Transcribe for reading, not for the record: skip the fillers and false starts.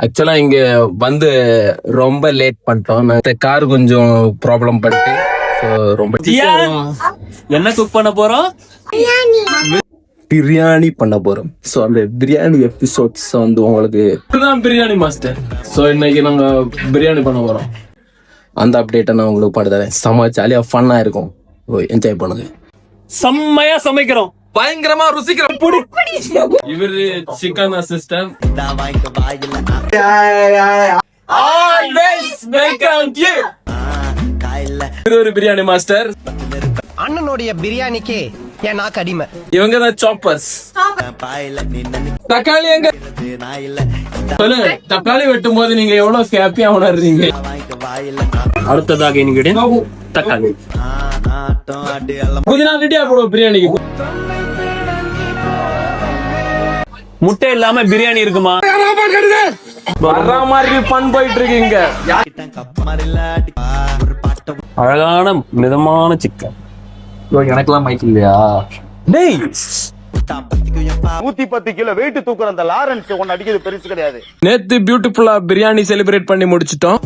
ஆக்சுவலா இங்க வந்து ரொம்ப லேட் பண்ணிட்டோம். கார் கொஞ்சம் ப்ராப்ளம் பண்ணிட்டு ரொம்ப என்ன குக் பண்ண போறோம்? பிரியாணி பண்ண போறோம். சோ அந்த பிரியாணி எபிசோட்ஸ் வந்து உங்களுக்கு பிரியாணி மாஸ்டர். சோ இன்னைக்கு நாங்க பிரியாணி பண்ண போறோம். அந்த அப்டேட்டை நான் உங்களுக்கு பண்ணி தரேன். செம்ம ஜாலியா ஃபன்னா இருக்கும். என்ஜாய் பண்ணுங்க. செம்மையா சமைக்கிறோம், பயங்கரமா ருசிக்கிறோம். இவரு சிக்கன் அசிஸ்டன்ட். ஒரு பிரியாணி மாஸ்டர். அண்ணனுடைய பிரியாணிக்கு என் நாக்கு அடிமை. இவங்க தான் சாப்பர்ஸ். தக்காளி எங்க சொல்லுங்க. தக்காளி வெட்டும் போது நீங்க எவ்வளவு ஹாப்பியா உணர்றீங்க? அடுத்ததாக இன்னைக்கு தக்காளி புதினா ரெடியா போடுவோம் பிரியாணிக்கு. முட்டை இல்லாம பிரியாணி இருக்குமா? வர்ற மாதிரி பண் போயிட்டு இருக்கீங்க. அழகான மிதமான சிக்கன். எனக்கெல்லாம் மைக் இல்லையா? டேய் 110 கிலோ வெயிட் தூக்குற அந்த லாரன்ஸ் ஒன்னு அடிக்கிறது பெருசு கிடையாது. நேத்து பியூட்டிஃபுல்லா பிரியாணி செலிப்ரேட் பண்ணி முடிச்சிட்டோம்.